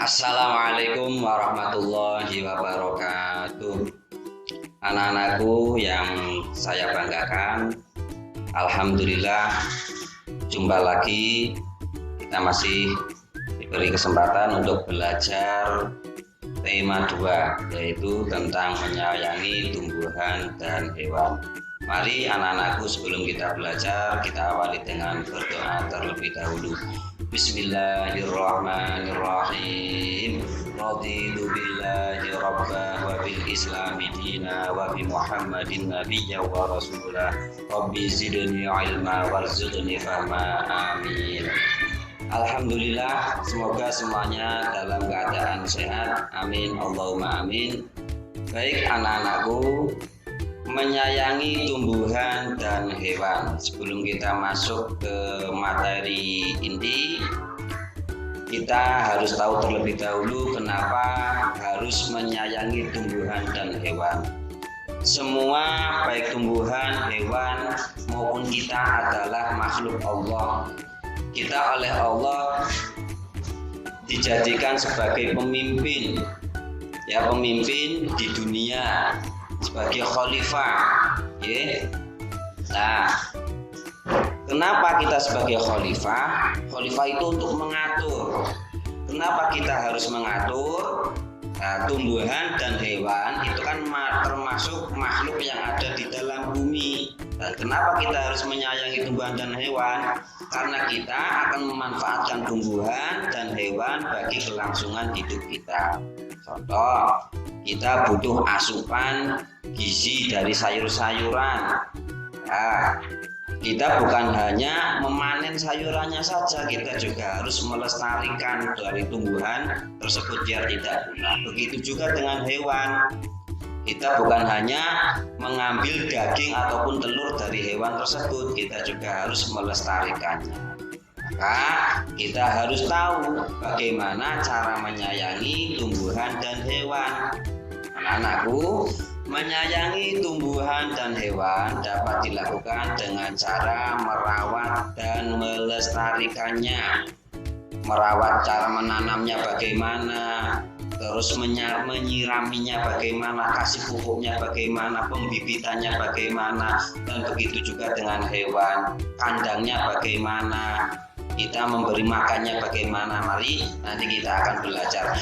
Assalamualaikum warahmatullahi wabarakatuh. Anak-anakku yang saya banggakan, alhamdulillah jumpa lagi. Kita masih diberi kesempatan untuk belajar tema 2, yaitu tentang menyayangi tumbuhan dan hewan. Mari anak-anakku, sebelum kita belajar, kita awali dengan berdoa terlebih dahulu. Bismillahirrahmanirrahim. Raditu billahi rabba wa bil islami dina wa bi Muhammadin nabiyya wa rasulah. Rabbi zidni ilma warzuqni fahma. Amin. Alhamdulillah, semoga semuanya dalam keadaan sehat. Amin, Allahumma amin. Baik anak-anakku, menyayangi tumbuhan dan hewan. Sebelum kita masuk ke materi inti, kita harus tahu terlebih dahulu kenapa harus menyayangi tumbuhan dan hewan. Semua baik tumbuhan, hewan maupun kita adalah makhluk Allah. Kita oleh Allah dijadikan sebagai pemimpin, pemimpin di dunia, sebagai khalifah. Nah, kenapa kita sebagai khalifah? Khalifah itu untuk mengatur. Kenapa kita harus mengatur? Nah, tumbuhan dan hewan itu kan termasuk makhluk yang ada di dalam bumi. Dan kenapa kita harus menyayangi tumbuhan dan hewan? Karena kita akan memanfaatkan tumbuhan dan hewan bagi kelangsungan hidup kita. Contoh, kita butuh asupan gizi dari sayur-sayuran. Nah, kita bukan hanya memanen sayurannya saja, kita juga harus melestarikan dari tumbuhan tersebut biar tidak punah. Begitu juga dengan hewan. Kita bukan hanya mengambil daging ataupun telur dari hewan tersebut, kita juga harus melestarikannya. Maka kita harus tahu bagaimana cara menyayangi tumbuhan dan hewan. Anak-anakku, menyayangi tumbuhan dan hewan dapat dilakukan dengan cara merawat dan melestarikannya. Merawat, cara menanamnya bagaimana, terus menyiraminya bagaimana, kasih pupuknya bagaimana, pembibitannya bagaimana, dan begitu juga dengan hewan, kandangnya bagaimana, kita memberi makannya bagaimana. Mari nanti kita akan belajar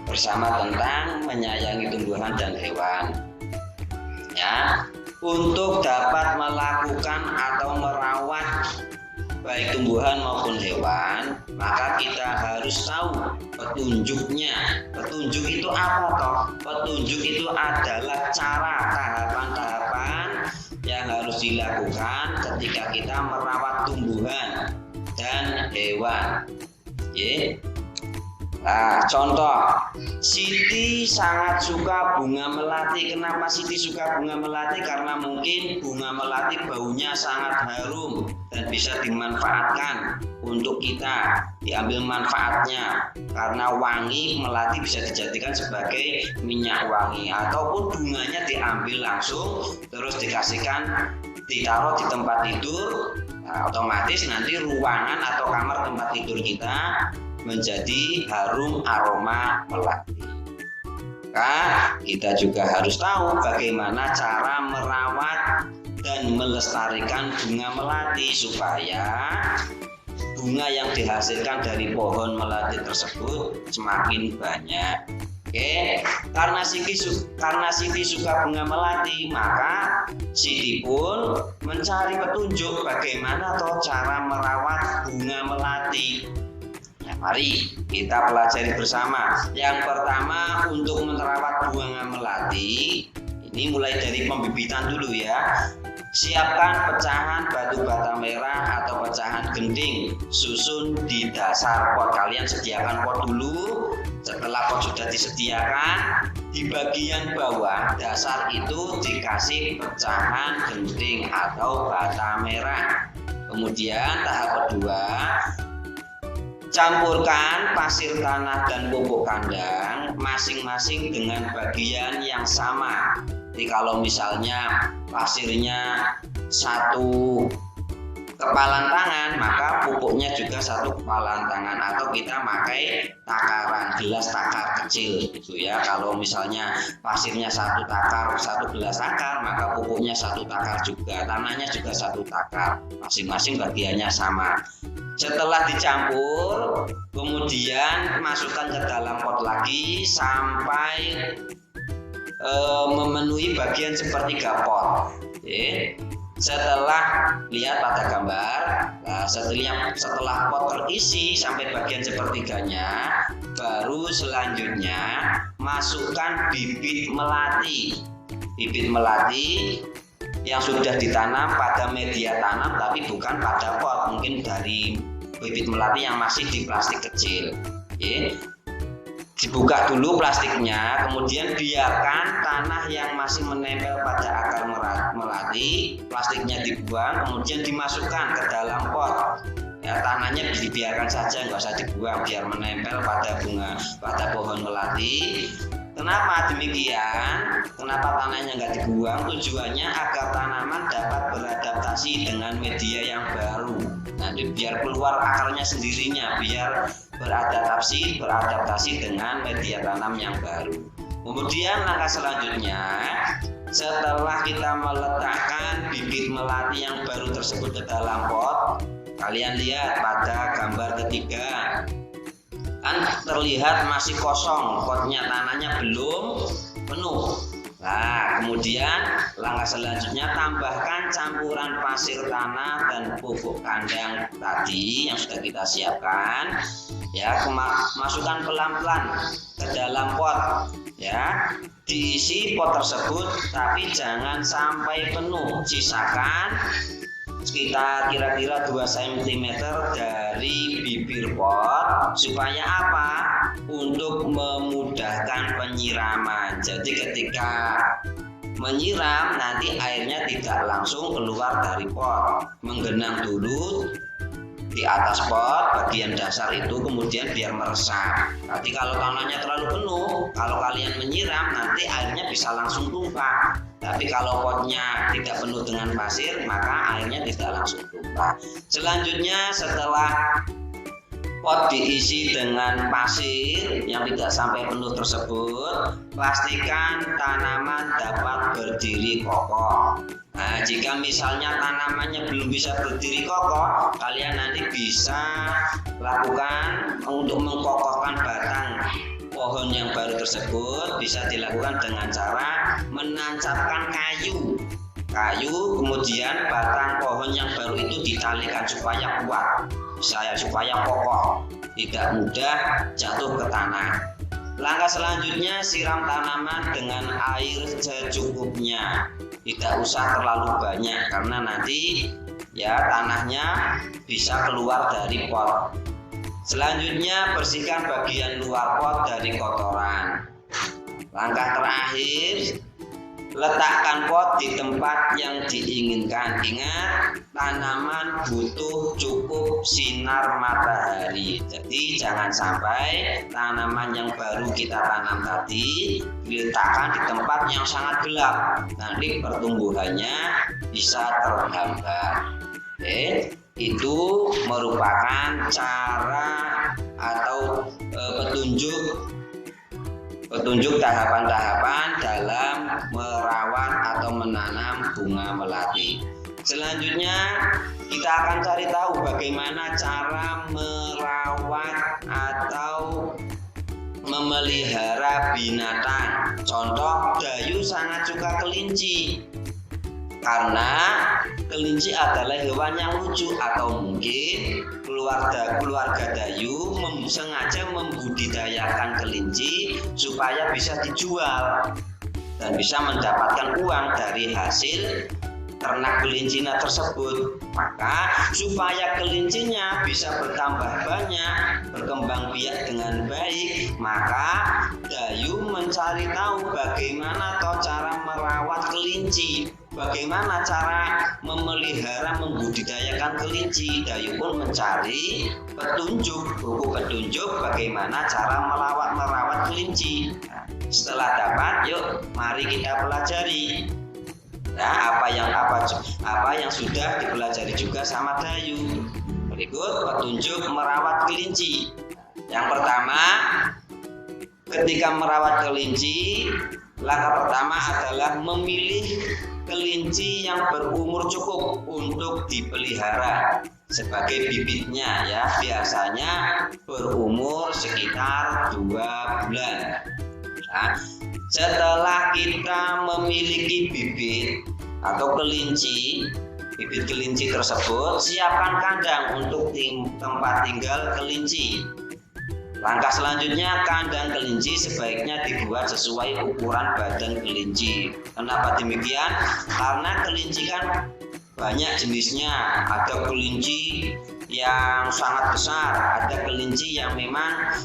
bersama tentang menyayangi tumbuhan dan hewan. Untuk dapat melakukan atau merawat baik tumbuhan maupun hewan, maka kita harus tahu petunjuknya. Petunjuk itu apa toh? Petunjuk itu adalah cara, tahapan-tahapan yang harus dilakukan ketika kita merawat tumbuhan dan hewan. Nah, contoh, Siti sangat suka bunga melati. Kenapa Siti suka bunga melati? Karena mungkin bunga melati baunya sangat harum dan bisa dimanfaatkan untuk kita, diambil manfaatnya. Karena wangi, melati bisa dijadikan sebagai minyak wangi, ataupun bunganya diambil langsung terus dikasihkan, ditaruh di tempat tidur. Nah, otomatis nanti ruangan atau kamar tempat tidur kita menjadi harum aroma melati. Maka kita juga harus tahu bagaimana cara merawat dan melestarikan bunga melati supaya bunga yang dihasilkan dari pohon melati tersebut semakin banyak. Karena Siti suka bunga melati, maka Siti pun mencari petunjuk bagaimana cara merawat bunga melati. Mari kita pelajari bersama. Yang pertama, untuk merawat bunga melati, ini mulai dari pembibitan dulu ya. Siapkan pecahan batu bata merah atau pecahan genting, susun di dasar pot. Kalian sediakan pot dulu. Setelah pot sudah disediakan, di bagian bawah dasar itu dikasih pecahan genting atau bata merah. Kemudian tahap kedua, campurkan pasir tanah dan pupuk kandang masing-masing dengan bagian yang sama. Jadi kalau misalnya pasirnya 1 kepalan tangan, maka pupuknya pupuknya juga 1 kepalan tangan, atau kita pakai takaran gelas takar kecil gitu ya. Kalau misalnya pasirnya 1 takar, 1 gelas takar, maka pupuknya 1 takar juga, tanahnya juga 1 takar, masing-masing bagiannya sama. Setelah dicampur, kemudian masukkan ke dalam pot lagi sampai memenuhi bagian sepertiga pot. Oke. Setelah lihat pada gambar, nah setelah pot terisi sampai bagian sepertiganya, baru selanjutnya masukkan bibit melati. Bibit melati yang sudah ditanam pada media tanam tapi bukan pada pot, mungkin dari bibit melati yang masih di plastik kecil. Oke. Dibuka dulu plastiknya, kemudian biarkan tanah yang masih menempel pada akar melati, plastiknya dibuang, kemudian dimasukkan ke dalam pot. Ya, tanahnya dibiarkan saja, nggak usah dibuang, biar menempel pada pohon melati. Kenapa demikian? Kenapa tanahnya nggak dibuang? Tujuannya agar tanaman dapat beradaptasi dengan media yang baru. Nanti biar keluar akarnya sendirinya, biar beradaptasi dengan media tanam yang baru. Kemudian langkah selanjutnya, setelah kita meletakkan bibit melati yang baru tersebut ke dalam pot, kalian lihat pada gambar ketiga, kan terlihat masih kosong, potnya, tanahnya belum penuh. Nah, kemudian langkah selanjutnya tambahkan campuran pasir tanah dan pupuk kandang tadi yang sudah kita siapkan. Ya, masukkan pelan-pelan ke dalam pot. Ya, diisi pot tersebut, tapi jangan sampai penuh. Sisakan sekitar kira-kira 2 cm dari bibir pot. Supaya apa? Untuk memudahkan penyiraman. Jadi ketika menyiram, nanti airnya tidak langsung keluar dari pot, menggenang dulu di atas pot bagian dasar itu, kemudian biar meresap. Nanti kalau tanahnya terlalu penuh, kalau kalian menyiram, nanti airnya bisa langsung tumpah. Tapi kalau potnya tidak penuh dengan pasir, maka airnya tidak langsung tumpah. Selanjutnya, setelah pot diisi dengan pasir yang tidak sampai penuh tersebut, pastikan tanaman dapat berdiri kokoh. Nah, jika misalnya tanamannya belum bisa berdiri kokoh, kalian nanti bisa lakukan untuk mengkokohkan batang pohon yang baru tersebut, bisa dilakukan dengan cara menancapkan kayu, kemudian batang pohon yang baru itu ditalikan supaya kuat, supaya kokoh, tidak mudah jatuh ke tanah. Langkah selanjutnya, siram tanaman dengan air secukupnya, tidak usah terlalu banyak karena nanti ya tanahnya bisa keluar dari pot. Selanjutnya, bersihkan bagian luar pot dari kotoran. Langkah terakhir, letakkan pot di tempat yang diinginkan. Ingat, tanaman butuh cukup sinar matahari. Jadi jangan sampai tanaman yang baru kita tanam tadi diletakkan di tempat yang sangat gelap. Nanti pertumbuhannya bisa terhambat. Oke, itu merupakan cara atau petunjuk tahapan-tahapan dalam merawat atau menanam bunga melati. Selanjutnya kita akan cari tahu bagaimana cara merawat atau memelihara binatang. Contoh, Dayu sangat suka kelinci. Karena kelinci adalah hewan yang lucu, atau mungkin keluarga Dayu sengaja membudidayakan kelinci supaya bisa dijual dan bisa mendapatkan uang dari hasil ternak kelincinya tersebut. Maka supaya kelincinya bisa bertambah banyak, berkembang biak dengan baik, maka Dayu mencari tahu bagaimana cara merawat kelinci, bagaimana cara memelihara, membudidayakan kelinci. Dayu pun mencari buku petunjuk bagaimana cara merawat kelinci. Nah, setelah dapat, yuk mari kita pelajari. Nah, apa yang sudah dipelajari juga sama Dayu. Berikut petunjuk merawat kelinci. Yang pertama, ketika merawat kelinci, langkah pertama adalah memilih kelinci yang berumur cukup untuk dipelihara sebagai bibitnya ya, biasanya berumur sekitar 2 bulan. Nah, setelah kita memiliki bibit atau kelinci, bibit kelinci tersebut, siapkan kandang untuk tempat tinggal kelinci. Langkah selanjutnya, kandang kelinci sebaiknya dibuat sesuai ukuran badan kelinci. Kenapa demikian? Karena kelinci kan banyak jenisnya. Ada kelinci yang sangat besar, ada kelinci yang memang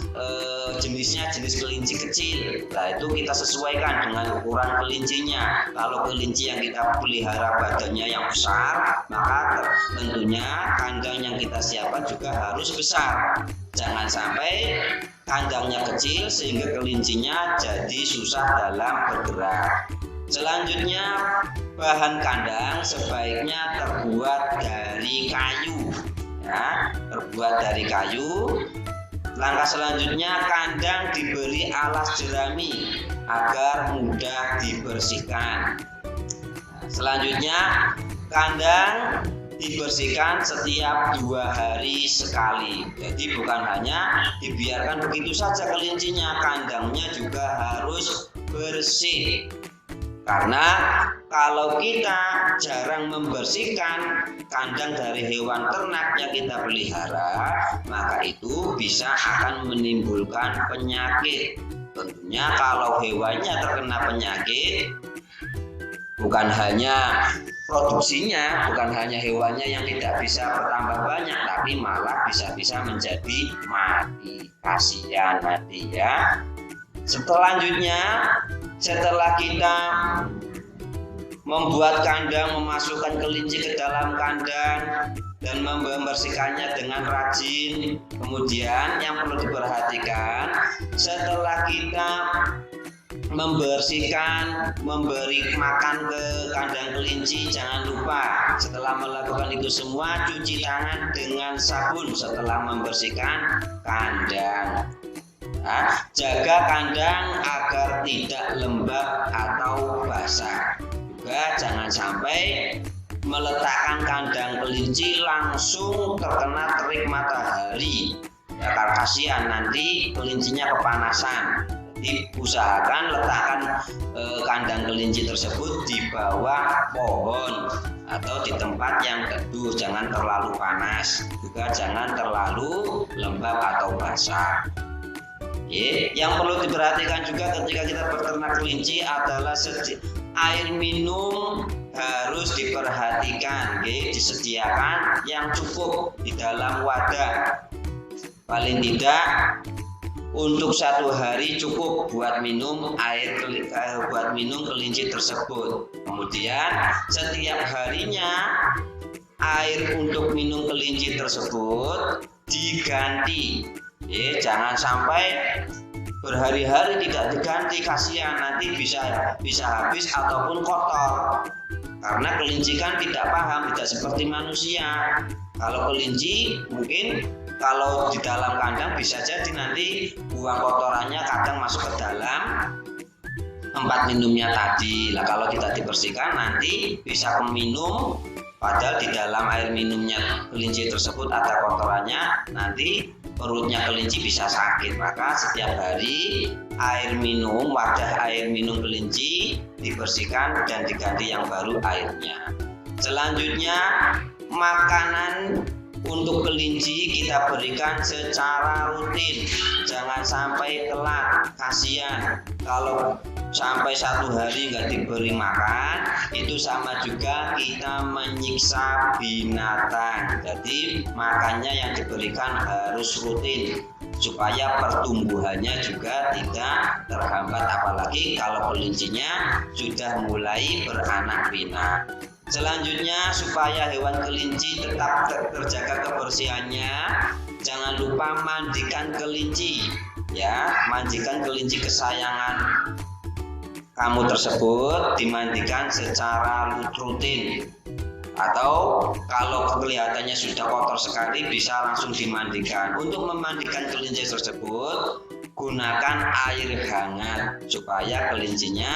jenisnya jenis kelinci kecil. Nah, itu kita sesuaikan dengan ukuran kelincinya. Kalau kelinci yang kita pelihara badannya yang besar, maka tentunya kandang yang kita siapkan juga harus besar. Jangan sampai kandangnya kecil sehingga kelincinya jadi susah dalam bergerak. Selanjutnya, bahan kandang sebaiknya terbuat dari kayu. Ya, terbuat dari kayu. Langkah selanjutnya, kandang diberi alas jerami agar mudah dibersihkan. Selanjutnya, kandang dibersihkan setiap 2 hari sekali. Jadi bukan hanya dibiarkan begitu saja kelincinya, kandangnya juga harus bersih. Karena kalau kita jarang membersihkan kandang dari hewan ternak yang kita pelihara, maka itu bisa akan menimbulkan penyakit. Tentunya kalau hewannya terkena penyakit, bukan hanya produksinya, bukan hanya hewannya yang tidak bisa bertambah banyak, tapi malah bisa-bisa menjadi mati. Kasihan mati ya. Selanjutnya, setelah kita membuat kandang, memasukkan kelinci ke dalam kandang dan membersihkannya dengan rajin, kemudian yang perlu diperhatikan, setelah kita membersihkan, memberi makan ke kandang kelinci, jangan lupa setelah melakukan itu semua cuci tangan dengan sabun setelah membersihkan kandang. Nah, jaga kandang agar tidak lembab atau basah. Juga jangan sampai meletakkan kandang kelinci langsung terkena terik matahari. Ya, karena kasihan nanti kelincinya kepanasan. Jadi usahakan letakkan kandang kelinci tersebut di bawah pohon atau di tempat yang teduh, jangan terlalu panas, juga jangan terlalu lembab atau basah. Yang perlu diperhatikan juga ketika kita berternak kelinci adalah air minum harus diperhatikan, disediakan yang cukup di dalam wadah. Paling tidak untuk 1 hari cukup buat minum kelinci tersebut. Kemudian setiap harinya air untuk minum kelinci tersebut diganti. Jangan sampai berhari-hari tidak diganti, kasihan nanti bisa habis ataupun kotor. Karena kelinci kan tidak paham, tidak seperti manusia. Kalau kelinci mungkin kalau di dalam kandang bisa jadi nanti buang kotorannya kadang masuk ke dalam tempat minumnya tadi. Lah kalau tidak dibersihkan nanti bisa minum, padahal di dalam air minumnya kelinci tersebut ada kotorannya, nanti perutnya kelinci bisa sakit. Maka setiap hari wadah air minum kelinci dibersihkan dan diganti yang baru airnya. Selanjutnya, makanan untuk kelinci kita berikan secara rutin, jangan sampai telat, kasihan. Kalau sampai 1 hari nggak diberi makan, itu sama juga kita menyiksa binatang. Jadi makannya yang diberikan harus rutin supaya pertumbuhannya juga tidak terhambat, apalagi kalau kelincinya sudah mulai beranak pinak. Selanjutnya, supaya hewan kelinci tetap terjaga kebersihannya, jangan lupa mandikan kelinci, ya, mandikan kelinci kesayangan kamu tersebut, dimandikan secara rutin. Atau kalau kelihatannya sudah kotor sekali bisa langsung dimandikan. Untuk memandikan kelinci tersebut gunakan air hangat supaya kelincinya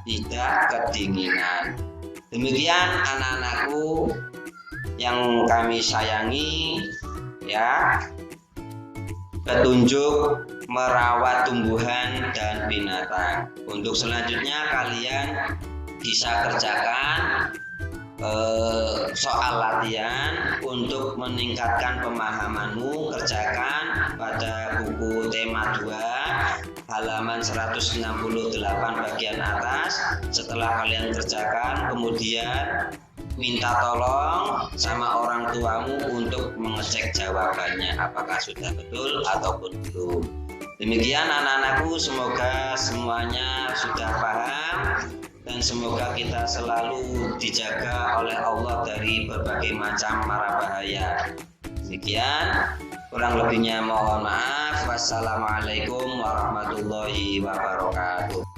tidak kedinginan. Demikian anak-anakku yang kami sayangi, ya, petunjuk merawat tumbuhan dan binatang. Untuk selanjutnya kalian bisa kerjakan soal latihan untuk meningkatkan pemahamanmu. Kerjakan pada buku tema 2 halaman 168 bagian atas. Setelah kalian kerjakan, kemudian minta tolong sama orang tuamu untuk mengecek jawabannya apakah sudah betul ataupun belum. Demikian anak-anakku, semoga semuanya sudah paham dan semoga kita selalu dijaga oleh Allah dari berbagai macam mara bahaya. Demikian, kurang lebihnya mohon maaf. Wassalamualaikum warahmatullahi wabarakatuh.